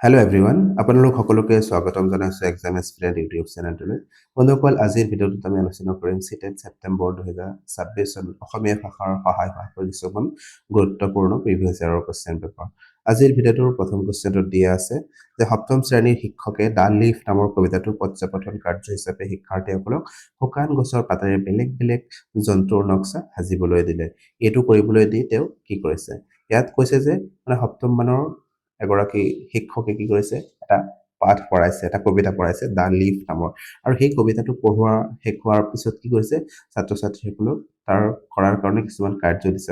hello' everyone আপোনালোক সকলোকে স্বাগতম জনাইছোঁ এক্সাম এছপিৰেণ্ট ইউটিউব চেনেলটোলৈ বন্ধুসকল আজিৰ ভিডিঅ'টোত আমি আলোচনা কৰিম চিটেট ছেপ্টেম্বৰ 2026 চন অসমীয়া ভাষাৰ সহায় হোৱা কিছুমান গুৰুত্বপূৰ্ণ প্ৰিভিয়াছ ইয়াৰৰ কুৱেশ্যন পেপাৰ আজিৰ ভিডিঅ'টোৰ প্ৰথম কুৱেশ্যনটোত দিয়া আছে যে সপ্তম শ্ৰেণীৰ শিক্ষকে দ্য লিফ নামৰ কবিতাটোৰ পৰ্যবেক্ষণ কাৰ্য হিচাপে শিক্ষাৰ্থীসকলক শুকান গছৰ পাতেৰে বেলেগ বেলেগ জন্তুৰ নক্সা সাজিবলৈ দিলে এইটো কৰিবলৈ দি তেওঁ কি কৰিছে ইয়াত কৈছে যে সপ্তম মানৰ এগৰাকী শিক্ষকে কি কৰিছে এটা পাঠ পঢ়াইছে এটা কবিতা পঢ়াইছে দ্য লিফ নামৰ আৰু সেই কবিতাটো পঢ়োৱা শেষ হোৱাৰ পিছত কি কৰিছে ছাত্ৰ ছাত্ৰীসকলক তাৰ কৰাৰ কাৰণে কিছুমান কাৰ্য দিছে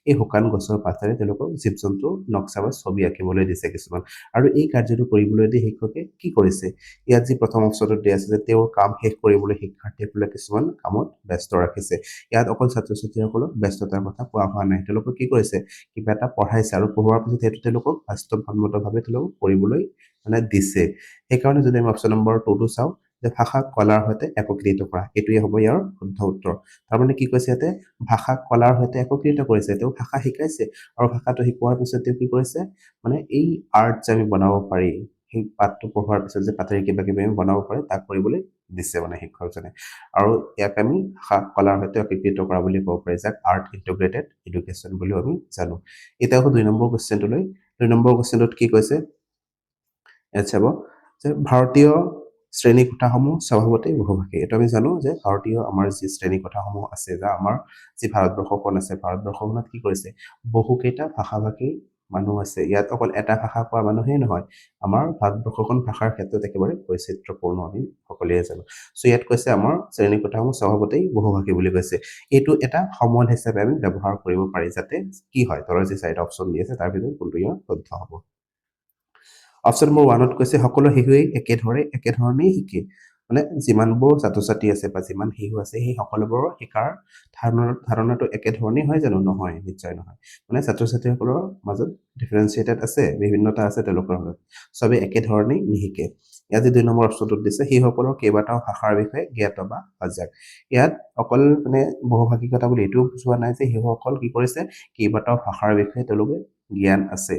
এই শুকান গছৰ পাতেৰে তেওঁলোকক জীৱ জন্তুৰ নক্সা বা ছবি আঁকিবলৈ দিছে কিছুমান আৰু এই কাৰ্যটো কৰিবলৈ দি শিক্ষকে কি কৰিছে ইয়াত যি প্ৰথম অপশ্যনটোত দিয়া আছে যে তেওঁৰ কাম শেষ কৰিবলৈ শিক্ষাৰ্থীসকলে কিছুমান কামত ব্যস্ত ৰাখিছে ইয়াত অকল ছাত্ৰ ছাত্ৰীসকলক ব্যস্ততাৰ কথা কোৱা হোৱা নাই তেওঁলোকে কি কৰিছে কিবা এটা পঢ়াইছে আৰু পঢ়োৱাৰ পিছত সেইটো তেওঁলোকক বাস্তৱসন্মতভাৱে তেওঁলোকক কৰিবলৈ দিছে সেইকাৰণে যদি আমি অপশ্যন নম্বৰ 2টো চাওঁ যে ভাষাক কলাৰ সৈতে একত্ৰিত কৰা এইটোৱে হ'ব ইয়াৰ শুদ্ধ উত্তৰ তাৰমানে কি কৈছে ইয়াতে ভাষাক কলাৰ সৈতে একত্ৰিত কৰিছে তেওঁ ভাষা শিকাইছে আৰু ভাষাটো শিকোৱাৰ পিছত তেওঁ কি কৰিছে এই আৰ্ট যে আমি বনাব পাৰি সেই পাঠটো পঢ়োৱাৰ পিছত যে পাতেৰে কিবা কিবি আমি বনাব পাৰি তাক কৰিবলৈ দিছে শিক্ষকজনে আৰু ইয়াক আমি ভাষা কলাৰ সৈতে একত্ৰিত কৰা বুলি ক'ব পাৰি যাক আৰ্ট ইণ্টিগ্ৰেটেড এডুকেশ্যন বুলিও আমি জানো এতিয়া আকৌ 2 নম্বৰ কুৱেশ্যনটোলৈ 2 নম্বৰ কুৱেশ্যনটোত কি কৈছে ইয়াত চাব যে ভাৰতীয় শ্ৰেণী কোঠাসমূহ স্বভাৱতেই বহুভাষী এইটো আমি জানো যে ভাৰতীয় আমাৰ যি শ্ৰেণী কোঠাসমূহ আছে বা আমাৰ যি ভাৰতবৰ্ষখন আছে ভাৰতবৰ্ষখনত কি কৰিছে বহুকেইটা ভাষাভাষী মানুহ আছে ইয়াত অকল এটা ভাষা কোৱা মানুহেই নহয় আমাৰ ভাৰতবৰ্ষখন ভাষাৰ ক্ষেত্ৰত একেবাৰে বৈচিত্ৰ্যপূৰ্ণ আমি সকলোৱে জানো চ' ইয়াত কৈছে আমাৰ শ্ৰেণী কোঠাসমূহ স্বভাৱতেই বহুভাষী বুলি কৈছে এইটো এটা সমল হিচাপে আমি ব্যৱহাৰ কৰিব পাৰি যাতে কি হয় তলৰ যি 4টা অপশ্যন দি আছে তাৰ ভিতৰত কোনটো ইয়াৰ শুদ্ধ হ'ব অপশ্যন নম্বৰ 1ত কৈছে সকলো শিশুৱেই একেধৰণেই শিকে যিমানবোৰ ছাত্ৰ ছাত্ৰী আছে বা যিমান শিশু আছে সেই সকলোবোৰৰ শিকাৰ ধাৰণাটো একেধৰণেই হয় জানো নহয় নিশ্চয় নহয় ছাত্ৰ ছাত্ৰীসকলৰ মাজত ডিফাৰেঞ্চিয়েটেড আছে বিভিন্নতা আছে তেওঁলোকৰ মাজত চবেই একেধৰণেই নিশিকে ইয়াত যি 2 নম্বৰ অপশ্যনটোত দিছে সেইসকলৰ কেইবাটাও ভাষাৰ বিষয়ে জ্ঞাত বা সজাগ ইয়াত অকল বহুভাষিকতা বুলি এইটোও বুজোৱা নাই যে শিশুসকল কি কৰিছে কেইবাটাও ভাষাৰ বিষয়ে তেওঁলোকে জ্ঞান আছে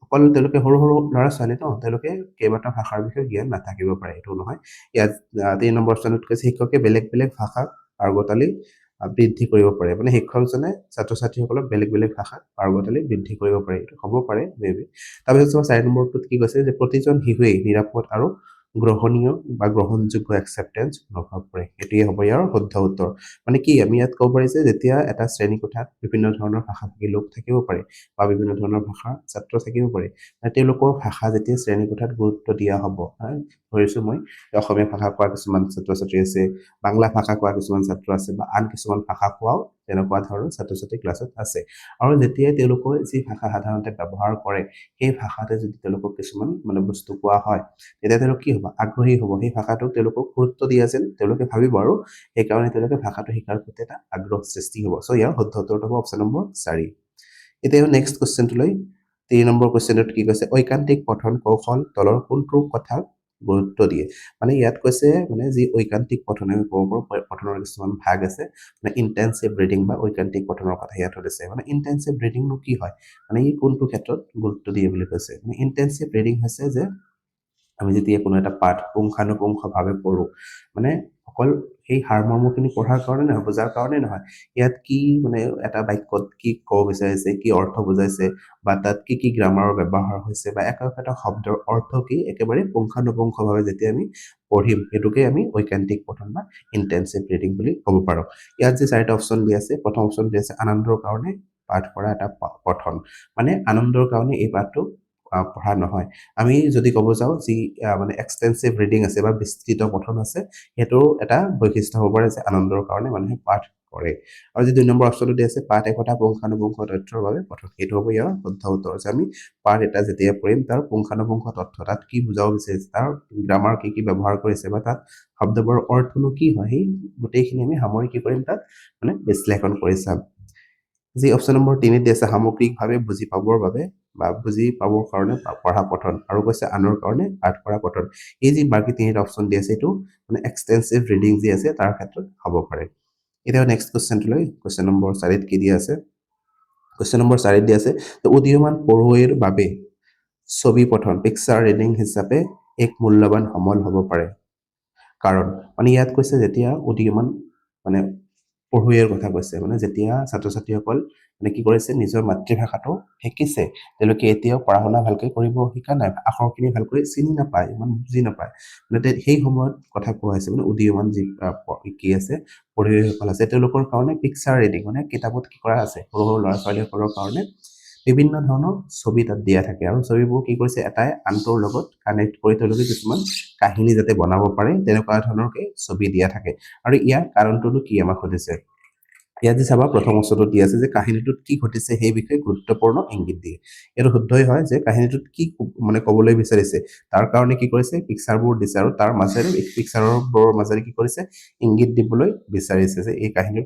অকল তেওঁলোকে সৰু সৰু ল'ৰা ছোৱালী ন তেওঁলোকে কেইবাটাও ভাষাৰ বিষয়ে জ্ঞান নাথাকিব পাৰে এইটো নহয় ইয়াত 3 নম্বৰ অপশ্যনত কৈছে শিক্ষকে বেলেগ বেলেগ ভাষাক পাৰ্গতালি বৃদ্ধি কৰিব পাৰে শিক্ষকজনে ছাত্ৰ ছাত্ৰীসকলক বেলেগ বেলেগ ভাষাত পাৰ্গতালি বৃদ্ধি কৰিব পাৰে এইটো হ'ব পাৰে মেবি তাৰপিছত 4 নম্বৰটোত কি কৈছে যে প্ৰতিজন শিশুৱেই নিৰাপদ আৰু গ্ৰহণীয় বা গ্ৰহণযোগ্য একচেপ্টেঞ্চ অনুভৱ কৰে এইটোৱে হ'ব ইয়াৰ শুদ্ধ উত্তৰ কি আমি ইয়াত ক'ব পাৰি যে যেতিয়া এটা শ্ৰেণী কোঠাত বিভিন্ন ধৰণৰ ভাষাভাষী লোক থাকিব পাৰে বা বিভিন্ন ধৰণৰ ভাষাৰ ছাত্ৰ থাকিব পাৰে তেওঁলোকৰ ভাষা যেতিয়া শ্ৰেণী কোঠাত গুৰুত্ব দিয়া হ'ব ধৰিছোঁ মই অসমীয়া ভাষা কোৱা কিছুমান ছাত্ৰ ছাত্ৰী আছে বাংলা ভাষা কোৱা কিছুমান ছাত্ৰ আছে বা আন কিছুমান ভাষা কোৱাও তেনেকুৱা ধৰণৰ ছাত্ৰ ছাত্ৰী ক্লাছত আছে আৰু যেতিয়াই তেওঁলোকৰ যি ভাষা সাধাৰণতে ব্যৱহাৰ কৰে সেই ভাষাতে যদি তেওঁলোকক কিছুমান বস্তু কোৱা হয় তেতিয়া তেওঁলোক কি হ'ব আগ্ৰহী হ'ব সেই ভাষাটোক তেওঁলোকক গুৰুত্ব দিয়া যেন তেওঁলোকে ভাবিব আৰু সেইকাৰণে তেওঁলোকে ভাষাটো শিকাৰ প্ৰতি এটা আগ্ৰহ সৃষ্টি হ'ব চ' ইয়াৰ শুদ্ধ উত্তৰটো হ'ব অপশ্যন নম্বৰ 4 এতিয়া নেক্সট কুৱেশ্যনটোলৈ 3 নম্বৰ কুৱেশ্যনটোত কি কৈছে ঐকান্তিক পঠন কৌশল তলৰ কোনটো কথা গুৰুত্ব দিয়ে ইয়াত কৈছে যি ঐকান্তিক পঠন আমি ক'ব পাৰোঁ পঠনৰ কিছুমান ভাগ আছে ইণ্টেনচিভ ৰিডিং বা ঐকান্তিক পঠনৰ কথা ইয়াত দিছে ইণ্টেনচিভ ৰিডিংনো কি হয় ই কোনটো ক্ষেত্ৰত গুৰুত্ব দিয়ে বুলি কৈছে ইণ্টেনচিভ ৰিডিং হৈছে যে আমি যেতিয়া কোনো এটা পাঠ পুংখানুপুংখভাৱে পঢ়োঁ অকল সেই সাৰমৰ্মখিনি পঢ়াৰ কাৰণে নহয় বুজাৰ কাৰণে নহয় ইয়াত কি এটা বাক্যত কি ক'ব বিচাৰিছে কি অৰ্থ বুজাইছে বা তাত কি কি গ্ৰামাৰৰ ব্যৱহাৰ হৈছে বা এটা শব্দৰ অৰ্থ কি একেবাৰে পুংখানুপুংখভাৱে যেতিয়া আমি পঢ়িম সেইটোকে আমি ঐকান্তিক পঠন বা ইণ্টেনচিভ ৰিডিং বুলি ক'ব পাৰোঁ ইয়াত যে 4টা অপশ্যন দি আছে প্ৰথম অপশ্যন দি আছে আনন্দৰ কাৰণে পাঠ কৰা এটা পঠন আনন্দৰ কাৰণে এই পাঠটো পঢ়া নহয় আমি যদি ক'ব যাওঁ যি এক্সটেনচিভ ৰিডিং আছে বা বিস্তৃত পঠন আছে সেইটো এটা বৈশিষ্ট্য হ'ব পাৰে যে আনন্দৰ কাৰণে মানুহে পাঠ কৰে আৰু যি 2 নম্বৰ অপশ্যনটো দি আছে পাঠ একোটা পুংখানুপুংখ তথ্যৰ বাবে পঠন সেইটো হ'ব ইয়াৰ শুদ্ধ উত্তৰ যে আমি পাঠ এটা যেতিয়া পঢ়িম তাৰ পুংখানুপুংখ তথ্য তাত কি বুজাব বিচাৰিছে তাৰ গ্ৰামাৰ কি কি ব্যৱহাৰ কৰিছে বা তাত শব্দবোৰৰ অৰ্থনো কি হয় সেই গোটেইখিনি আমি সামৰি কি কৰিম তাত বিশ্লেষণ কৰি চাম যি অপশ্যন নম্বৰ 3 দি আছে সামগ্ৰিকভাৱে বুজি পাবৰ বাবে বা বুজি পাবৰ কাৰণে পঢ়া পঠন আৰু কৈছে আনৰ কাৰণে পাঠ কৰা পঠন এই যি বাকী 3টা অপশ্যন দি আছে এইটো এক্সটেনচিভ ৰিডিং যি আছে তাৰ ক্ষেত্ৰত হ'ব পাৰে এতিয়া নেক্সট কুৱেশ্যনটোলৈ কুৱেশ্যন নম্বৰ 4ত কি দিয়া আছে কুৱেশ্যন নম্বৰ 4 দি আছে উদীয়মান পঢ়ুৱৈৰ বাবে ছবি পঠন পিকচাৰ ৰিডিং হিচাপে এক মূল্যৱান সমল হ'ব পাৰে কাৰণ মানে ইয়াত কৈছে যেতিয়া উদীয়মান মানে পঢ়ুৱৈৰ কথা কৈছে মানে যেতিয়া ছাত্ৰ ছাত্ৰীসকল মানে কি কৰিছে নিজৰ মাতৃভাষাটো শিকিছে তেওঁলোকে এতিয়াও পঢ়া শুনা ভালকৈ কৰিব শিকা নাই আখৰখিনি ভালকৈ চিনি নাপায় ইমান বুজি নাপায় মানে সেই সময়ত কথা কোৱা হৈছে মানে উদীয়মান যি কি আছে পঢ়ুৱৈসকল আছে তেওঁলোকৰ কাৰণে পিকচাৰ ৰিডিং মানে কিতাপত কি কৰা আছে সৰু সৰু ল'ৰা ছোৱালীসকলৰ কাৰণে বিভিন্ন ধৰণৰ ছবি তাত দিয়া থাকে আৰু ছবিবোৰ কি কৰিছে এটাই আনটোৰ লগত কানেক্ট কৰি তেওঁলোকে কিছুমান কাহিনী যাতে বনাব পাৰে তেনেকুৱা ধৰণৰকে ছবি দিয়া থাকে আৰু ইয়াৰ কাৰণটোনো কি আমাক সুধিছে ইয়াত যে চাবা প্ৰথম অংশটোত দি আছে যে কাহিনীটোত কি ঘটিছে সেই বিষয়ে গুৰুত্বপূৰ্ণ ইংগিত দিয়ে এইটো শুদ্ধই হয় যে কাহিনীটোত কি মানে ক'বলৈ বিচাৰিছে তাৰ কাৰণে কি কৰিছে পিকচাৰবোৰ দিছে আৰু তাৰ মাজেৰে পিকচাৰবোৰৰ মাজেৰে কি কৰিছে ইংগিত দিবলৈ বিচাৰিছে যে এই কাহিনীত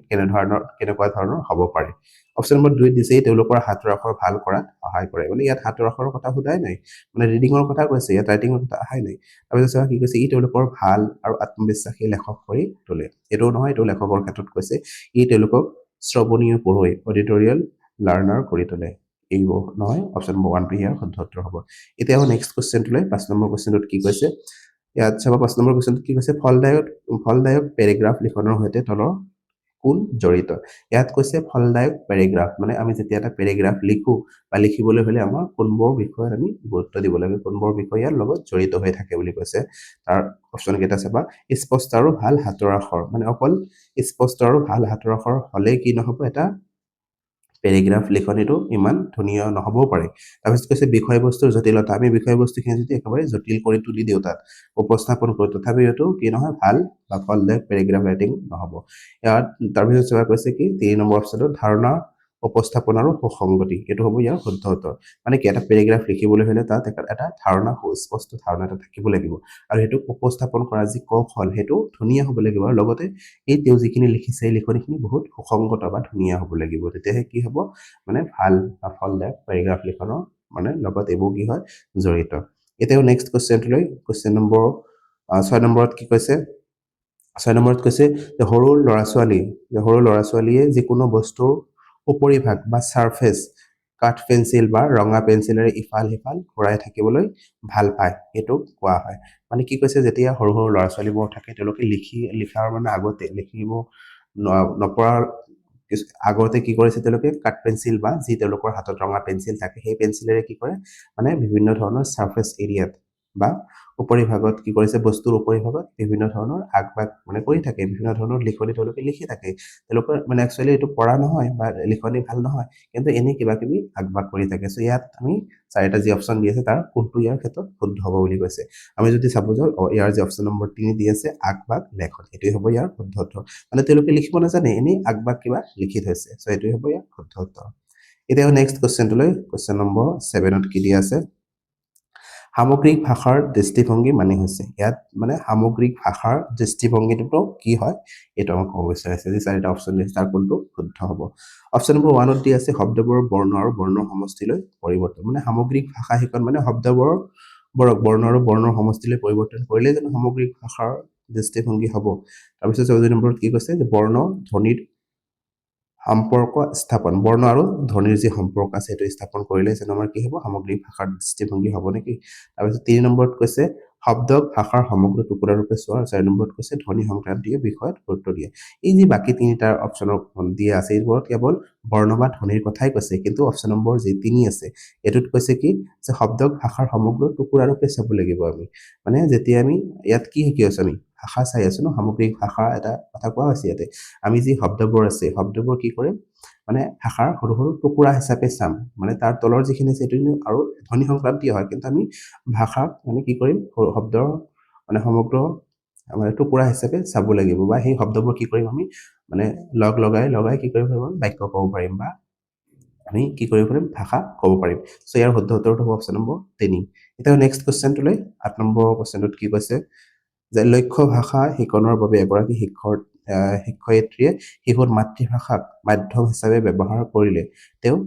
কেনেকুৱা ধৰণৰ হ'ব পাৰে অপশ্যন নম্বৰ 2 দিছে তেওঁলোকৰ হাতৰ আখৰ ভাল কৰাত সহায় কৰে মানে ইয়াত হাতৰ আখৰৰ কথা সোধাই নাই মানে ৰিডিঙৰ কথা কৈছে ইয়াত ৰাইটিঙৰ কথা অহাই নাই তাৰপিছত চাবা কি কৈছে ই তেওঁলোকৰ ভাল আৰু আত্মবিশ্বাসী লেখক কৰি তোলে এইটো নহয় এইটো লেখকৰ ক্ষেত্ৰত কৈছে ই তেওঁলোকক শ্ৰৱণীয় পঢ়ুৱৈ অডিটৰিয়েল লাৰ্ণাৰ কৰি তোলে এইবোৰ নহয় অপশ্যন নম্বৰ 1 টো ইয়াৰ শুদ্ধ উত্তৰ হ'ব এতিয়া নেক্সট কুৱেশ্যনটোলৈ 5 নম্বৰ কুৱেশ্যনটোত কি কৈছে ইয়াত চাবা 5 নম্বৰ কুৱেশ্যনটোত কি কৈছে ফলদায়ক পেৰেগ্ৰাফ লিখনৰ সৈতে তলৰ কোন জড়িত ইয়াত কৈছে ফলদায়ক পেৰেগ্ৰাফ মানে আমি যেতিয়া এটা পেৰেগ্ৰাফ লিখো বা লিখিবলৈ হ'লে আমাৰ কোনবোৰ বিষয়ত আমি গুৰুত্ব দিব লাগে কোনবোৰ বিষয় ইয়াৰ লগত জড়িত হৈ থাকে বুলি কৈছে তাৰ অপশ্যন কেইটা চাবা স্পষ্ট আৰু ভাল হাতৰ আখৰ মানে অকল স্পষ্ট আৰু ভাল হাতৰ আখৰ হ'লে কি নহ'ব এটা পেৰেগ্ৰাফ লিখনিটো ইমান ধুনীয়া নহ'বও পাৰে তাৰপিছত কৈছে বিষয়বস্তুৰ জটিলতা আমি বিষয়বস্তুখিনি যদি একেবাৰে জটিল কৰি তুলি দিওঁ তাত উপস্থাপন কৰোঁ তথাপিও এইটো কি নহয় ভাল বা ফলদায়ক পেৰেগ্ৰাফ ৰাইটিং নহ'ব ইয়াত তাৰপিছত চোৱা কৈছে কি 3 নম্বৰ অপশ্যনটো ধাৰণা উপস্থাপন আৰু সুসংগতি এইটো হ'ব ইয়াৰ শুদ্ধ উত্তৰ মানে কি এটা পেৰেগ্ৰাফ লিখিবলৈ হ'লে তাত এটা ধাৰণা সুস্পষ্ট ধাৰণা এটা থাকিব লাগিব আৰু সেইটো উপস্থাপন কৰা যি কৌশল সেইটো ধুনীয়া হ'ব লাগিব আৰু লগতে এই তেওঁ যিখিনি লিখিছে এই লিখনিখিনি বহুত সুসংগত বা ধুনীয়া হ'ব লাগিব তেতিয়াহে কি হ'ব মানে ভাল বা ফলদায়ক পেৰেগ্ৰাফ লিখনৰ মানে লগত এইবোৰ কি হয় জড়িত এতিয়াও নেক্সট কুৱেশ্যনটোলৈ কুৱেশ্যন নম্বৰ 6 নম্বৰত কি কৈছে 6 নম্বৰত কৈছে যে সৰু ল'ৰা ছোৱালীয়ে যিকোনো বস্তুৰ উপৰিভাগ বা ছাৰফেচ কাঠ পেঞ্চিল বা ৰঙা পেঞ্চিলেৰে ইফাল সিফাল ঘূৰাই থাকিবলৈ ভাল পায় এইটো কোৱা হয় মানে কি কৈছে যেতিয়া সৰু সৰু ল'ৰা ছোৱালীবোৰ থাকে তেওঁলোকে লিখাৰ মানে আগতে লিখিব নপৰাৰ আগতে কি কৰিছে তেওঁলোকে কাঠ পেঞ্চিল বা যি তেওঁলোকৰ হাতত ৰঙা পেঞ্চিল থাকে সেই পেঞ্চিলেৰে কি কৰে মানে বিভিন্ন ধৰণৰ ছাৰফেচ এৰিয়াত বা উপৰিভাগত কি কৰিছে বস্তুৰ উপৰিভাগত বিভিন্ন ধৰণৰ আগভাগ মানে কৰি থাকে বিভিন্ন ধৰণৰ লিখনি তেওঁলোকে লিখি থাকে তেওঁলোকৰ মানে একচুৱেলি এইটো পঢ়া নহয় বা লিখনি ভাল নহয় কিন্তু এনেই কিবা কিবি আগভাগ কৰি থাকে চ' ইয়াত আমি 4টা যি অপশ্যন দি আছে তাৰ কোনটো ইয়াৰ ক্ষেত্ৰত শুদ্ধ হ'ব বুলি কৈছে আমি যদি চাব যাওঁ ইয়াৰ যে অপশ্যন নম্বৰ 3 দি আছে আগভাগ লেখন এইটোৱে হ'ব ইয়াৰ শুদ্ধ উত্তৰ মানে তেওঁলোকে লিখিব নাজানে এনেই আগভাগ কিবা লিখি থৈছে চ' এইটোৱে হ'ব ইয়াৰ শুদ্ধ উত্তৰ এতিয়া নেক্সট কুৱেশ্যনটোলৈ কুৱেশ্যন নম্বৰ 7ত কি দিয়া আছে সামগ্ৰিক ভাষাৰ দৃষ্টিভংগী মানে হৈছে ইয়াত মানে সামগ্ৰিক ভাষাৰ দৃষ্টিভংগীটো কি হয় এইটো আমাক ক'ব বিচাৰিছে যে 4টা অপশ্যন দিছে তাৰ কোনটো শুদ্ধ হ'ব অপশ্যন নম্বৰ 1ত দি আছে শব্দবোৰৰ বৰ্ণ আৰু বৰ্ণৰ সমষ্টিলৈ পৰিৱৰ্তন মানে সামগ্ৰিক ভাষা শিকন মানে শব্দবোৰৰ বৰ্ণ আৰু বৰ্ণৰ সমষ্টিলৈ পৰিৱৰ্তন কৰিলে যেন সামগ্ৰিক ভাষাৰ দৃষ্টিভংগী হ'ব তাৰপিছত 14 নম্বৰত কি কৈছে যে বৰ্ণ ধ্বনিৰ সম্পৰ্ক স্থাপন বৰ্ণ আৰু ধ্বনিৰ যি সম্পৰ্ক আছে সেইটো স্থাপন কৰিলে যেন আমাৰ কি হ'ব সামগ্ৰিক ভাষাৰ দৃষ্টিভংগী হ'ব নেকি তাৰপিছত 3 নম্বৰত কৈছে শব্দক ভাষাৰ সমগ্ৰ টুকুৰা ৰূপে চোৱা 4 নম্বৰত কৈছে ধ্বনি সংক্ৰান্তীয় বিষয়ত গুৰুত্ব দিয়ে এই যি বাকী তিনিটা অপশ্যনৰ দিয়া আছে এইবোৰত কেৱল বৰ্ণ বা ধ্বনিৰ কথাই কৈছে কিন্তু অপশ্যন নম্বৰ যি 3 আছে এইটোত কৈছে কি যে শব্দক ভাষাৰ সমগ্ৰ টুকুৰা ৰূপে চাব লাগিব আমি মানে যেতিয়া আমি ইয়াত কি শিকি আছো আমি ভাষা চাই আছো ন সামগ্ৰিক ভাষা এটা কথা কোৱা হৈছে ইয়াতে আমি যি শব্দবোৰ আছে শব্দবোৰ কি কৰিম মানে ভাষাৰ সৰু সৰু টুকুৰা হিচাপে চাম মানে তাৰ তলৰ যিখিনি আছে সেইটো আৰু ধ্বনি সংক্ৰান্তীয় হয় কিন্তু আমি ভাষাক মানে কি কৰিম শব্দৰ মানে সমগ্ৰ মানে টুকুৰা হিচাপে চাব লাগিব বা সেই শব্দবোৰ কি কৰিম আমি মানে লগাই কি কৰিব পাৰিম বাক্য ক'ব পাৰিম বা আমি কি কৰিব পাৰিম ভাষা ক'ব পাৰিম চ' ইয়াৰ শুদ্ধ উত্তৰটো হ'ব অপশ্যন নম্বৰ 3 এতিয়া নেক্সট কুৱেশ্যনটোলৈ 8 নম্বৰ কুৱেশ্যনটোত কি কৈছে যে লক্ষ্য ভাষা শিকনৰ বাবে এগৰাকী শিক্ষয়িত্ৰীয়ে শিশুৰ মাতৃভাষাক মাধ্যম হিচাপে ব্যৱহাৰ কৰিলে তেওঁ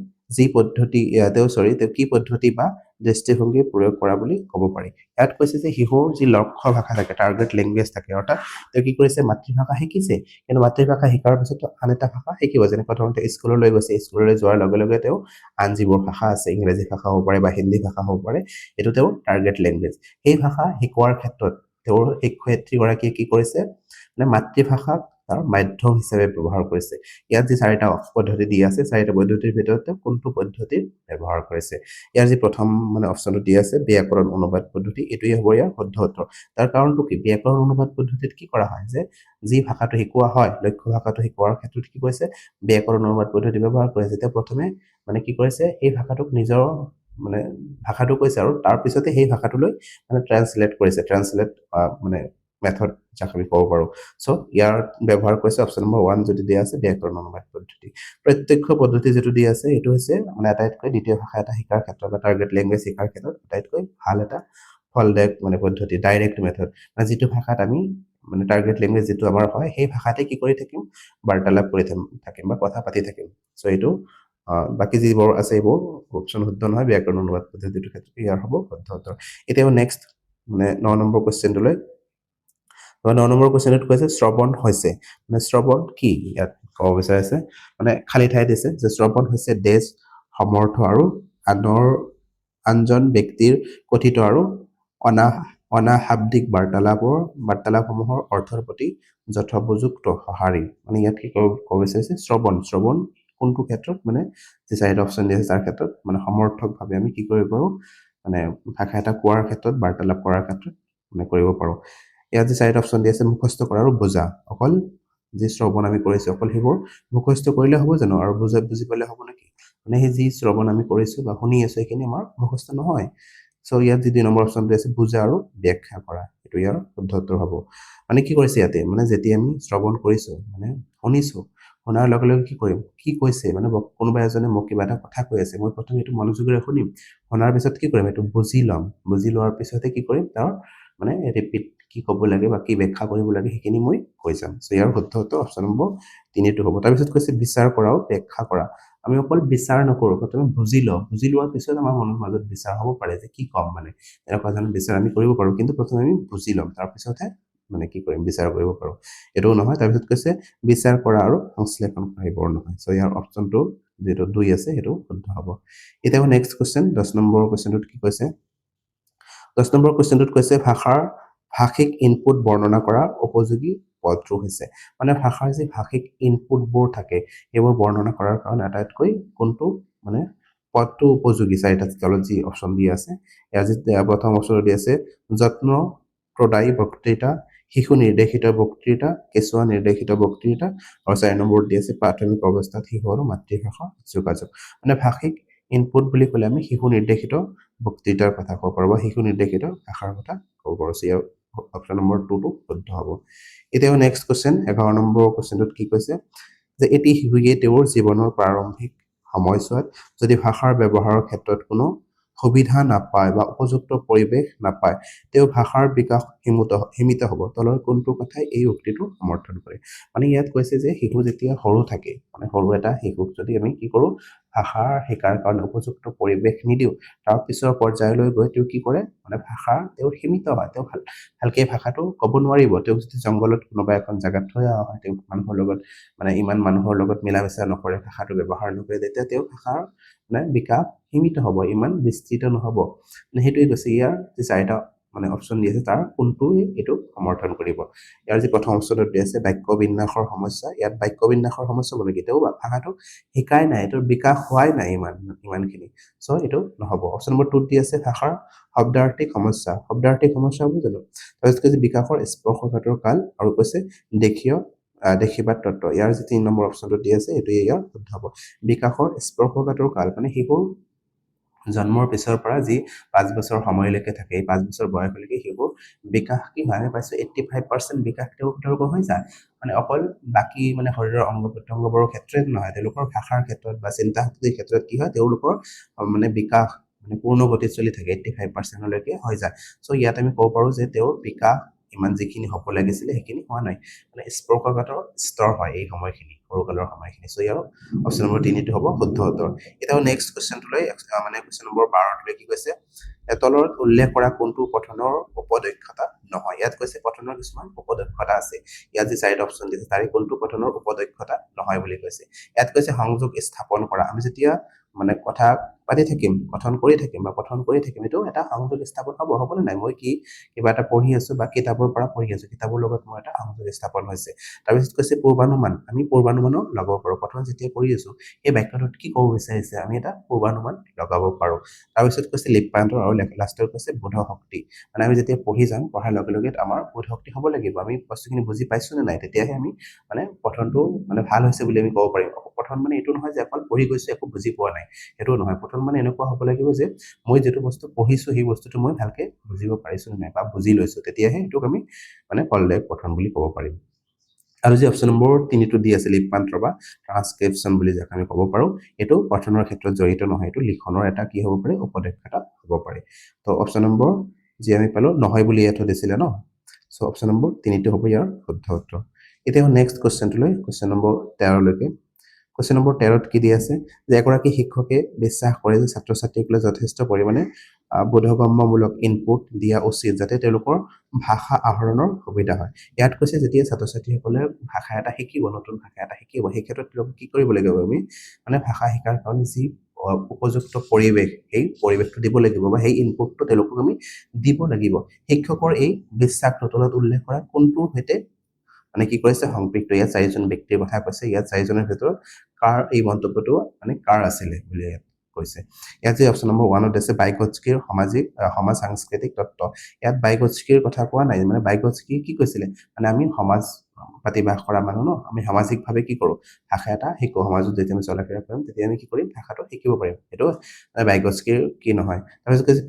কি পদ্ধতি বা দৃষ্টিভংগী প্ৰয়োগ কৰা বুলি ক'ব পাৰি ইয়াত কৈছে যে শিশুৰ যি লক্ষ্য ভাষা থাকে টাৰ্গেট লেংগুৱেজ থাকে অৰ্থাৎ তেওঁ কি কৰিছে মাতৃভাষা শিকিছে কিন্তু মাতৃভাষা শিকাৰ পিছত আন এটা ভাষা শিকিব যেনে প্ৰথমতে স্কুললৈ গৈছে স্কুললৈ যোৱাৰ লগে লগে তেওঁ আন যিবোৰ ভাষা আছে ইংৰাজী ভাষা হ'ব পাৰে বা হিন্দী ভাষা হ'ব পাৰে এইটো তেওঁৰ টাৰ্গেট লেংগুৱেজ সেই ভাষা শিকোৱাৰ ক্ষেত্ৰত তেওঁৰ শিক্ষয়িত্ৰীগৰাকীয়ে কি কৰিছে মানে মাতৃভাষাক তাৰ মাধ্যম হিচাপে ব্যৱহাৰ কৰিছে ইয়াত যি চাৰিটা পদ্ধতি দিয়া আছে চাৰিটা পদ্ধতিৰ ভিতৰত কোনটো পদ্ধতি ব্যৱহাৰ কৰিছে ইয়াৰ যি প্ৰথম মানে অপচনটো দিয়া আছে ব্যাকৰণ অনুবাদ পদ্ধতি এটোই হ'ব ইয়াৰ শুদ্ধ উত্তৰ তাৰ কাৰণটো কি ব্যাকৰণ অনুবাদ পদ্ধতিত কি কৰা হয় যে যি ভাষাটো শিকোৱা হয় লক্ষ্য ভাষাটো শিকোৱাৰ ক্ষেত্ৰত কি কৰিছে ব্যাকৰণ অনুবাদ পদ্ধতি ব্যৱহাৰ কৰিছে তেতিয়া প্ৰথমে মানে কি কৰিছে এই ভাষাটোক নিজৰ মানে ভাষাটো কৈছে আৰু তাৰ পিছতে সেই ভাষাটোলৈ মানে ট্ৰান্সলেট কৰিছে ট্ৰান্সলেট মানে মেথড যাক আমি ক'ব পাৰো সো ইয়াৰ ব্যৱহাৰ কৰিছে অপচন নম্বৰ 1 যদি দিয়া আছে ব্যাকৰণ অনুবাদ পদ্ধতি প্ৰত্যক্ষ পদ্ধতি যেটো দিয়া আছে এটো হৈছে মানে আটাইতকৈ দ্বিতীয় ভাষা এটা শিকাৰ ক্ষেত্ৰত বা টাৰ্গেট লেংগুৱেজ শিকাৰ ক্ষেত্ৰত আটাইতকৈ ভাল এটা ফলদায়ক মানে পদ্ধতি ডাইৰেক্ট মেথড মানে যেটো ভাষাত আমি মানে টাৰ্গেট লেংগুৱেজ যেটো আমাৰ হয় সেই ভাষাতে কি কৰি থাকিম বাৰ্তালাপ কৰি থাকিম বা কথা পাতি থাকিম সো এটো বাকি যিবোৰ আছে এইবোৰ অপচন শুদ্ধ নহয় ব্যাকৰণ অনুবাদ পদ্ধতিৰ ক্ষেত্ৰত ইয়াৰ হ'ব শুদ্ধ উত্তৰ এতিয়া নেক্সট মানে 9 নম্বৰ কোৱেশ্চনটোলৈ 9 নম্বৰ কোৱেশ্চনত কৈছে শ্ৰৱণ হৈছে মানে শ্ৰৱণ কি ইয়াত ক'ব বিচাৰিছে মানে খালি ঠাই দিছে যে শ্ৰৱণ হৈছে দেশ সমৰ্থ আৰু আনজন ব্যক্তিৰ কথিত আৰু অনাশাব্দিক বাৰ্তালাপসমূহৰ অৰ্থৰ প্ৰতি যথোপযুক্ত সঁহাৰি মানে ইয়াত কি ক'ব বিচাৰিছে শ্ৰৱণ কোনটো ক্ষেত্ৰত মানে যে চাৰিটা অপচন দিয়া আছে তাৰ ক্ষেত্ৰত মানে সমৰ্থকভাৱে আমি কি কৰিব পাৰো মানে ভাষা এটা কোৱাৰ ক্ষেত্ৰত বাৰ্তালাপ কৰাৰ ক্ষেত্ৰত মানে কৰিব পাৰো ইয়াত যে চাৰিটা অপচন দিয়া আছে মুখস্থ কৰা আৰু বুজা অকল যি শ্ৰৱণ আমি কৰিছো অকল সেইবোৰ মুখস্থ কৰিলে হ'ব জানো আৰু বুজি পালে হ'ব নেকি মানে সেই যি শ্ৰৱণ আমি কৰিছো বা শুনি আছো সেইখিনি আমাৰ মুখস্থ নহয় সো ইয়াত যি 2 নম্বৰ অপচনটো আছে বুজা আৰু ব্যাখ্যা কৰা এটো ইয়াৰ শুদ্ধ উত্তৰ হ'ব মানে কি কৰিছে ইয়াতে মানে যেতিয়া আমি শ্ৰৱণ কৰিছো মানে শুনিছো শুনাৰ লগে লগে কি কৰিম কি কৈছে মানে কোনোবা এজনে মোক কিবা এটা কথা কৈ আছে মই প্ৰথমে এটো মনোযোগেৰে শুনিম শুনাৰ পিছত কি কৰিম এটো বুজি লোৱাৰ পিছতে কি কৰিম তাৰ মানে ৰিপিট কি ক'ব লাগে বা কি ব্যাখ্যা কৰিব লাগে সেইখিনি মই কৈ যাম সো ইয়াৰ শুদ্ধ উত্তৰ অপচন নম্বৰ 3 টো হ'ব তাৰ পিছত কৈছে বিচাৰ কৰাও ব্যাখ্যা কৰা আমি অকল বিচাৰ নকৰো প্ৰথমে বুজি লোৱাৰ পিছত আমাৰ মনৰ মাজত বিচাৰ হ'ব পাৰে যে কি কম মানে এনেকুৱা ধৰণৰ বিচাৰ আমি কৰিব পাৰো কিন্তু প্ৰথমে আমি বুজি ল'ম তাৰ পিছতহে মানে কি কৰিম বিচাৰ কৰিব পাৰো এটো নহয় তাৰ পিছত কৈছে বিচাৰ কৰা আৰু সংশ্লেষণ কৰা এইবোৰ নহয় সো ইয়াৰ অপচনটো যেটো 2 আছে হেতু শুদ্ধ হ'ব এতিয়া নেক্সট কোৱেশ্চন 10 নম্বৰ কোৱেশ্চনটোত কি কৈছে 10 নম্বৰ কোৱেশ্চনটোত কৈছে ভাষাৰ ভাষিক ইনপুট বৰ্ণনা কৰা উপযোগী পদটো হৈছে মানে ভাষাৰ যি ভাষিক ইনপুটবোৰ থাকে এইবোৰ বৰ্ণনা কৰাৰ কাৰণে আটাইতকৈ কোনটো মানে পদটো উপযোগী চাৰিটা তলত যি অপচন দিয়া আছে ইয়াৰ যি প্ৰথম অপচন দি আছে যত্ন প্ৰদায়ী বক্তৃতা শিশু নিৰ্দেশিত বক্তৃতা কেঁচুৱা নিৰ্দেশিত বক্তৃতা আৰু 4 নম্বৰ দি আছে প্ৰাথমিক অৱস্থাত শিশু আৰু মাতৃভাষা যোগাযোগ মানে ভাষিক ইনপুট বুলি ক'লে আমি শিশু নিৰ্দেশিত বক্তৃতাৰ কথা ক'ব পাৰো বা শিশু নিৰ্দেশিত ভাষাৰ কথা ক'ব পাৰো সো অপচন নম্বৰ 2 টো শুদ্ধ হ'ব এতিয়া নেক্সট কোৱেশ্চন 11 নম্বৰ কোৱেশ্চনটোত কি কৈছে যে এটি শিশুৱে তেওঁৰ জীৱনৰ প্ৰাৰম্ভিক সময়ছোৱাত যদি ভাষাৰ ব্যৱহাৰৰ ক্ষেত্ৰত কোনো সুবিধা নাপায় বা উপযুক্ত পৰিৱেশ নাপায় তেওঁ ভাষাৰ বিকাশ সীমিত হ'ব তলৰ কোনটো কথাই এই উক্তিটো সমৰ্থন কৰে মানে ইয়াত কৈছে যে শিশু যেতিয়া সৰু থাকে মানে সৰু এটা শিশুক যদি আমি কি কৰো ভাষাৰ শিকাৰ কাৰণে উপযুক্ত পৰিৱেশ নিদিও তাৰ পিছৰ পৰ্যায়লৈ গৈ তেওঁ কি কৰে মানে ভাষা তেওঁৰ সীমিত হয় তেওঁ ভালকে ভাষাটো ক'ব নোৱাৰিব তেওঁ যদি জংগলত কোনোবা এখন জাগাত থৈ অহা হয় তেওঁ মানুহৰ লগত মানে ইমান মানুহৰ লগত মিলা-মিছা নকৰে ভাষাটো ব্যৱহাৰ নকৰে তেতিয়া তেওঁ ভাষাৰ মানে বিকাশ সীমিত হ'ব ইমান বিস্তৃত নহ'ব মানে হেতুই কৈছে ইয়াৰ যে চাৰিটা মানে অপচন দি আছে তাৰ কোনটো এটো সমৰ্থন কৰিব ইয়াৰ যি প্ৰথম অপচনত দি আছে বাক্য বিন্যাসৰ সমস্যা ইয়াত বাক্য বিন্যাসৰ সমস্যা মানে কি তেওঁ ভাষাটো শিকাই নাই এটোৰ বিকাশ হোৱাই নাই ইমানখিনি সো এটো নহ'ব অপচন নম্বৰ 2 দি আছে ভাষাৰ শব্দাৰ্থিক সমস্যা হ'ব জানো তাৰপিছত কৈছে বিকাশৰ স্পৰ্শকাতৰ কাল আৰু কৈছে দেখিবাদ তত্ত্ব ইয়াৰ যি 3 নম্বৰ অপচনটো দি আছে এটো ইয়াৰ শুদ্ধ হ'ব বিকাশৰ স্পৰ্শকাতৰ কাল মানে শিশুৰ জন্মৰ পিছৰ পৰা যি 5 বছৰ সময়লৈকে থাকে এই 5 বছৰ বয়সলৈকে শিশুৰ বিকাশ কি হয় আমি পাইছো 85% বিকাশ তেওঁলোকৰ হৈ যায় মানে অকল বাকি মানে শৰীৰৰ অংগ প্ৰত্যংগবোৰৰ ক্ষেত্ৰত নহয় তেওঁলোকৰ ভাষাৰ ক্ষেত্ৰত বা চিন্তা শক্তিৰ ক্ষেত্ৰত কি হয় তেওঁলোকৰ মানে বিকাশ মানে পূৰ্ণ গতিত চলি থাকে 85% লৈকে হৈ যায় সো ইয়াত আমি ক'ব পাৰো যে তেওঁৰ বিকাশ ইমান যিখিনি হ'ব লাগিছিলে সেইখিনি হোৱা নাই মানে স্পৰ্শকাতৰ স্তৰ হয় এই সময়খিনি সৰুকালৰ সময়খিনি চ' ইয়াৰ অপশ্যন নম্বৰ 3 টো হ'ব শুদ্ধ উত্তৰ এতিয়াও নেক্সট কুৱেশ্যনটোলৈ মানে কুৱেশ্যন নম্বৰ 12 কি কৈছে তলত উল্লেখ কৰা কোনটো পঠনৰ উপদক্ষতা নহয় ইয়াত কৈছে পঠনৰ কিছুমান উপদক্ষতা আছে ইয়াত যে চাৰিটা অপশ্যন দিছে তাৰে কোনটো পঠনৰ উপদক্ষতা নহয় বুলি কৈছে ইয়াত কৈছে সংযোগ স্থাপন কৰা আমি যেতিয়া মানে কথা পাতি থাকিম কথন কৰি থাকিম বা পঠন কৰি থাকিম এইটো এটা সংযোগ স্থাপন হ'বনে নাই মই কি কিবা এটা পঢ়ি আছো বা কিতাপৰ পৰা পঢ়ি আছো কিতাপৰ লগত মোৰ এটা সংযোগ স্থাপন হৈছে তাৰপিছত কৈছে পূৰ্বানুমান আমি পূৰ্বানুমানো লগাব পাৰো পঠন যেতিয়া কৰি আছো এই বাক্যটোত কি ক'ব বিচাৰিছে আমি এটা পূৰ্বানুমান লগাব পাৰো তাৰপিছত কৈছে লিপ্যান্তৰ আৰু লাষ্টৰ কৈছে বোধ শক্তি মানে আমি যেতিয়া পঢ়ি যাম পঢ়াৰ লগে লগে আমাৰ বোধ শক্তি হ'ব লাগিব আমি বস্তুখিনি বুজি পাইছো নে নাই তেতিয়াহে আমি মানে পঠনটো মানে ভাল হৈছে বুলি আমি ক'ব পাৰিম পঠন মানে এইটো নহয় যে অকল পঢ়ি গৈছো একো বুজি পোৱা নাই সেইটো নহয় পঠন মানে এনেকুৱা হ'ব লাগিব যে মই যেটো বস্তু পঢ়িছো সেই বস্তুটো মই ভালকে বুজিব পাৰিছো নে নাই বা বুজি লৈছো তেতিয়াহে এইটোক আমি মানে ফলদায়ক পঠন বুলি ক'ব পাৰিম আৰু যে অপশ্যন নম্বৰ 3 টো দি আছে লিপ্যান্তৰ বা ট্ৰান্সক্ৰিপশ্যন বুলি যাক আমি ক'ব পাৰো এইটো পঠনৰ ক্ষেত্ৰত জড়িত নহয় এইটো লিখনৰ এটা কি হ'ব পাৰে উপদক্ষতা হ'ব পাৰে তো অপশ্যন নম্বৰ যি আমি পালো নহয় বুলি ইয়াত দিছিলে ন সো অপশ্যন নম্বৰ 3 টো হ'ব ইয়াৰ শুদ্ধ উত্তৰ এতিয়া নেক্সট কুৱেশ্যনটোলৈ কুৱেশ্যন নম্বৰ 13 লৈকে কুৱেশ্যন নম্বৰ 13 কি দি আছে যে এগৰাকী শিক্ষকে বিশ্বাস কৰে যে ছাত্ৰ ছাত্ৰীসকলে যথেষ্ট পৰিমাণে বোধগম্যমূলক ইনপুট দিয়া উচিত যাতে তেওঁলোকৰ ভাষা আহৰণৰ সুবিধা হয় ইয়াত কৈছে যেতিয়া ছাত্ৰ ছাত্ৰীসকলে ভাষা এটা শিকিব নতুন ভাষা এটা শিকিব সেই ক্ষেত্ৰত তেওঁলোকে কি কৰিব লাগিব আমি মানে ভাষা শিকাৰ কাৰণে যি উপযুক্ত পৰিৱেশ সেই পৰিৱেশটো দিব লাগিব বা সেই ইনপুটটো তেওঁলোকক আমি দিব লাগিব শিক্ষকৰ এই বিশ্বাসৰ তলত উল্লেখ কৰা কোনটোৰ সৈতে মানে কি কৈছে সংপৃক্ত ইয়াত চাৰিজন ব্যক্তিৰ কথা কৈছে ইয়াত চাৰিজনৰ ভিতৰত কাৰ এই মন্তব্যটো মানে কাৰ আছিলে বুলি কৈছে ইয়াত যে অপশ্যন নম্বৰ 1 আছে বাইগটস্কিৰ সমাজ সাংস্কৃতিক তত্ত্ব ইয়াত বাইগটস্কিৰ কথা কোৱা নাই মানে বাইগটস্কি কি কৈছিলে মানে আমি সমাজ পাতি বাস কৰা মানুহ ন আমি সামাজিকভাৱে কি কৰো ভাষা এটা শিকো সমাজত যেতিয়া আমি চলাফেৰা কৰিম তেতিয়া আমি কি কৰিম ভাষাটো শিকিব পাৰিম এইটো বাইগটস্কিৰ কি নহয় তাৰপিছত কৈছে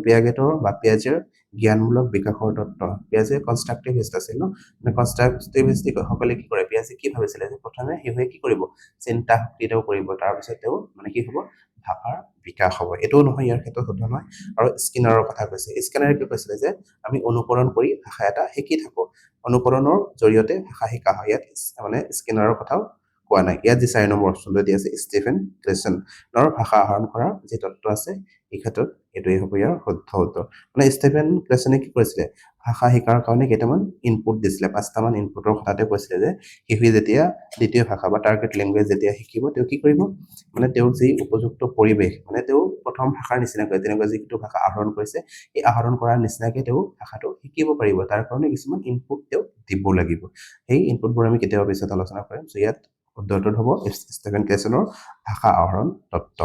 পিয়াগেটৰ বা পিয়াজেৰ জ্ঞানমূলক বিকাশৰ তত্ত্ব পিয়াজে কনষ্ট্ৰাকটিভিষ্ট আছিল ন মানে কনষ্ট্ৰাকটিভিষ্ট সকলে কি কৰে পিয়াজে কি ভাবিছিলে যে প্ৰথমে শিশুৱে কি কৰিব চিন্তা শক্তি তেওঁ কৰিব তাৰপিছত তেওঁ মানে কি হ'ব ভাষাৰ বিকাশ হ'ব এইটোও নহয় ইয়াৰ ক্ষেত্ৰত শুদ্ধ নহয় আৰু স্কিনাৰৰ কথা কৈছে স্কিনাৰে কি কৈছিলে যে আমি অনুকৰণ কৰি ভাষা এটা শিকি থাকো অনুকৰণৰ জৰিয়তে ভাষা শিকা হয় ইয়াত মানে স্কিনাৰৰ কথাও কোৱা নাই ইয়াত যি 4 নম্বৰ অপশ্যনটো দি আছে ষ্টিফেন ক্লেছনৰ ভাষা আহৰণ কৰাৰ যি তত্ত্ব আছে এই ক্ষেত্ৰত এইটোৱে হ'ব ইয়াৰ শুদ্ধ উত্তৰ মানে ষ্টিফেন ক্লেছনে কি কৰিছিলে ভাষা শিকাৰ কাৰণে কেইটামান ইনপুট দিছিলে 5টামান ইনপুটৰ কথাতে কৈছিলে যে শিশুৱে যেতিয়া দ্বিতীয় ভাষা বা টাৰ্গেট লেংগুৱেজ যেতিয়া শিকিব তেওঁ কি কৰিব মানে তেওঁৰ যি উপযুক্ত পৰিৱেশ মানে তেওঁ প্ৰথম ভাষাৰ নিচিনাকৈ তেনেকুৱা যিটো ভাষা আহৰণ কৰিছে এই আহৰণ কৰাৰ নিচিনাকৈ তেওঁ ভাষাটো শিকিব পাৰিব তাৰ কাৰণে কিছুমান ইনপুট তেওঁ দিব লাগিব সেই ইনপুটবোৰ আমি কেতিয়াবা পিছত আলোচনা কৰিম সো ইয়াত শুদ্ধটো হ'ব ষ্টিফেন ক্লেছনৰ ভাষা আহৰণ তত্ত্ব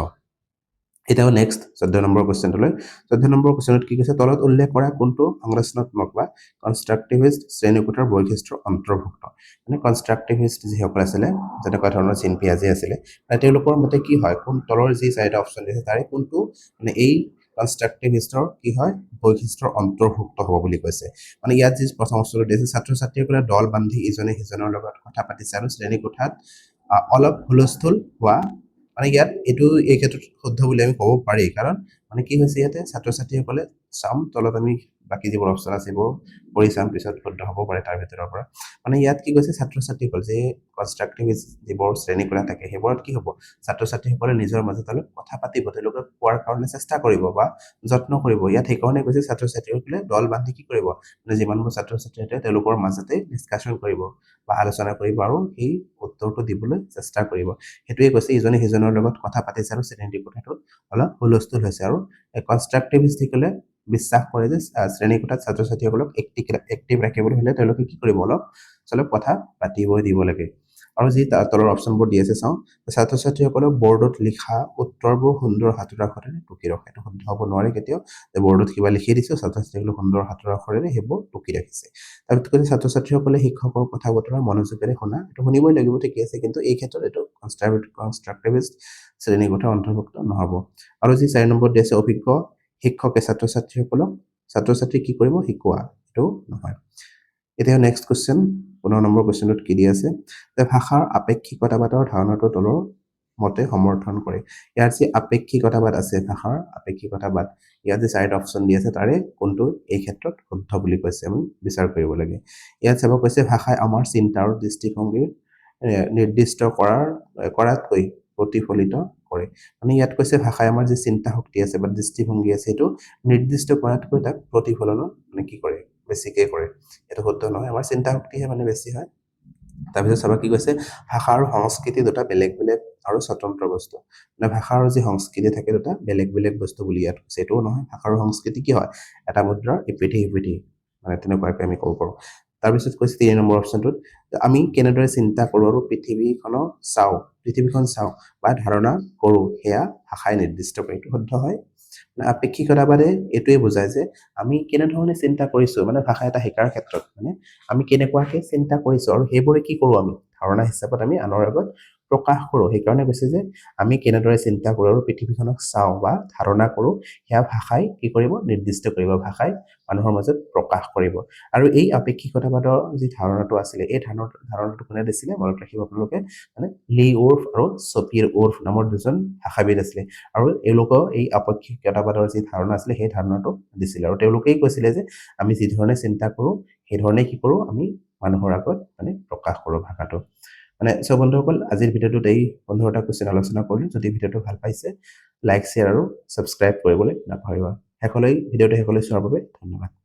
এটাও নেক্সট 14 নম্বৰ কুৱেশ্যনটোলৈ 14 নম্বৰ কুৱেশ্যনত কি কৈছে তলত উল্লেখ কৰা কোনটো সংৰচনাত্মক বা কনষ্ট্ৰাকটিভিষ্ট শ্ৰেণীকোঠাৰ বৈশিষ্ট্যৰ অন্তৰ্ভুক্ত মানে কনষ্ট্ৰাকটিভিষ্ট যিসকল আছিলে যেনেকুৱা ধৰণৰ চিন পিয়াজে আছিলে তেওঁলোকৰ মতে কি হয় কোন তলৰ যি চাৰিটা অপশ্যন দিছে তাৰে কোনটো মানে এই কনষ্ট্ৰাকটিভিষ্টৰ কি হয় বৈশিষ্ট্যৰ অন্তৰ্ভুক্ত হ'ব বুলি কৈছে মানে ইয়াত যি প্ৰথম অপশ্যনটো দিছে ছাত্ৰ ছাত্ৰীসকলে দল বান্ধি ইজনে সিজনৰ লগত কথা পাতিছে আৰু শ্ৰেণীকোঠাত অলপ হুলস্থুল হোৱা মানে ইয়াত এইটো এই ক্ষেত্ৰত শুদ্ধ বুলি আমি ক'ব পাৰি কাৰণ মানে কি হৈছে ইয়াতে ছাত্ৰ ছাত্ৰীসকলে চাম তলত আমি বাকি যিবোৰ অপশ্যন আছে এইবোৰ কৰি চাম পিছত শুদ্ধ হ'ব পাৰে তাৰ ভিতৰৰ পৰা মানে ইয়াত কি কৈছে ছাত্ৰ ছাত্ৰীসকল যে কনষ্ট্ৰাকটিভিষ্ট যিবোৰ শ্ৰেণীকোঠা থাকে সেইবোৰত কি হ'ব ছাত্ৰ ছাত্ৰীসকলে নিজৰ মাজত অলপ কথা পাতিব তেওঁলোকে কোৱাৰ কাৰণে চেষ্টা কৰিব বা যত্ন কৰিব ইয়াত সেইকাৰণে কৈছে ছাত্ৰ ছাত্ৰীসকলে দল বান্ধি কি কৰিব মানে যিমানবোৰ ছাত্ৰ ছাত্ৰী আছে তেওঁলোকৰ মাজতে ডিছকাশ্যন কৰিব বা আলোচনা কৰিব আৰু সেই উত্তৰটো দিবলৈ চেষ্টা কৰিব সেইটোৱে কৈছে ইজনে সিজনৰ লগত কথা পাতিছে আৰু শ্ৰেণীকোঠাটোত অলপ হুলস্থুল হৈছে আৰু কনষ্ট্ৰাকটিভিষ্টসকলে বিশ্বাস কৰে যে শ্ৰেণীকোঠাত ছাত্ৰ ছাত্ৰীসকলক এক্টিভ ৰাখিবলৈ হ'লে তেওঁলোকে কি কৰিব অলপ কথা পাতিব দিব লাগে আৰু যি তলৰ অপশ্যনবোৰ দি আছে চাওঁ ছাত্ৰ ছাত্ৰীসকলক বৰ্ডত লিখা উত্তৰবোৰ সুন্দৰ হাতৰ আখৰেৰে টুকি ৰখে এইটো শুদ্ধ হ'ব নোৱাৰে কেতিয়াও যে বৰ্ডত কিবা লিখি দিছে ছাত্ৰ ছাত্ৰীসকলে সুন্দৰ হাতৰ আখৰেৰে সেইবোৰ টুকি ৰাখিছে তাৰপিছত কৈছে ছাত্ৰ ছাত্ৰীসকলে শিক্ষকৰ কথা বতৰা মনোযোগেৰে শুনা এইটো শুনিবই লাগিব ঠিকে আছে কিন্তু এই ক্ষেত্ৰত এইটো কনষ্ট্ৰাকটিভিষ্ট শ্ৰেণীকোঠাৰ অন্তৰ্ভুক্ত নহ'ব আৰু যি 4 নম্বৰ দি আছে অভিজ্ঞ শিক্ষকে ছাত্ৰ ছাত্ৰী কি কৰিব শিকোৱা এইটো নহয় এতিয়া নেক্সট কুৱেশ্যন 15 নম্বৰ কুৱেশ্যনত কি দি আছে যে ভাষাৰ আপেক্ষিকতাবাদৰ ধাৰণাটো তলৰ মতে সমৰ্থন কৰে ইয়াৰ যি আপেক্ষিকতাবাদ আছে ভাষাৰ আপেক্ষিকতাবাদ ইয়াত যে চাৰিটা অপশ্যন দি আছে তাৰে কোনটো এই ক্ষেত্ৰত শুদ্ধ বুলি কৈছে আমি বিচাৰ কৰিব লাগে ইয়াত চাব কৈছে ভাষাই আমাৰ চিন্তা আৰু দৃষ্টিভংগী নিৰ্দিষ্ট কৰাতকৈ প্ৰতিফলিত কৰে মানে ইয়াত কৈছে ভাষাই আমাৰ যি চিন্তা শক্তি আছে বা দৃষ্টিভংগী আছে সেইটো নিৰ্দিষ্ট কৰাতকৈ তাক প্ৰতিফলন মানে কি কৰে বেছিকৈ কৰে এটা শুদ্ধ নহয় আমাৰ চিন্তা শক্তিহে মানে বেছি হয় তাৰপিছত চাবা কি কৈছে ভাষা আৰু সংস্কৃতি দুটা বেলেগ বেলেগ আৰু স্বতন্ত্ৰ বস্তু মানে ভাষা আৰু যি সংস্কৃতি থাকে দুটা বেলেগ বেলেগ বস্তু বুলি ইয়াত কৈছে এইটোও নহয় ভাষা আৰু সংস্কৃতি কি হয় এটা মুদ্ৰাৰ ইপিঠি সিপিঠি মানে তেনেকুৱাকৈ আমি ক'ব পাৰোঁ তাৰপিছত কৈছে ৩ নম্বৰ অপশ্যনটোত আমি কেনেদৰে চিন্তা কৰোঁ আৰু পৃথিৱীখন চাওঁ বা ধাৰণা কৰোঁ সেয়া ভাষাই নিৰ্দিষ্ট কৰে এইটো শুদ্ধ হয় মানে আপেক্ষিকতাবাদে এইটোৱে বুজায় যে আমি কেনেধৰণে চিন্তা কৰিছোঁ মানে ভাষা এটা শিকাৰ ক্ষেত্ৰত মানে আমি কেনেকুৱাকৈ চিন্তা কৰিছোঁ আৰু সেইবোৰে কি কৰোঁ আমি ধাৰণা হিচাপত আমি আনৰ আগত প্ৰকাশ কৰোঁ সেইকাৰণে কৈছে যে আমি কেনেদৰে চিন্তা কৰোঁ আৰু পৃথিৱীখনক চাওঁ বা ধাৰণা কৰোঁ সেয়া ভাষাই কি কৰিব নিৰ্দিষ্ট কৰিব ভাষাই মানুহৰ মাজত প্ৰকাশ কৰিব আৰু এই আপেক্ষিকতাবাদৰ যি ধাৰণাটো আছিলে এই ধাৰণাটো কোনে দিছিলে মনত ৰাখিব আপোনালোকে মানে লি ওৰ্ফ আৰু ছপিৰ ওৰ্ফ নামৰ দুজন ভাষাবিদ আছিলে আৰু এওঁলোকৰ এই আপেক্ষিকতাবাদৰ যি ধাৰণা আছিলে সেই ধাৰণাটো দিছিলে আৰু তেওঁলোকেই কৈছিলে যে আমি যি ধৰণে চিন্তা কৰোঁ সেই ধৰণে কি কৰোঁ আমি মানুহৰ আগত মানে প্ৰকাশ কৰোঁ ভাষাটো মানে সব বন্ধুসকল আজিৰ ভিডিঅ'টোত এই 15টা কুৱেশ্যন আলোচনা কৰিলোঁ যদি ভিডিঅ'টো ভাল পাইছে লাইক শ্বেয়াৰ আৰু ছাবস্ক্ৰাইব কৰিবলৈ নাপাহৰিবা ভিডিঅ'টো শেষলৈ চোৱাৰ বাবে ধন্যবাদ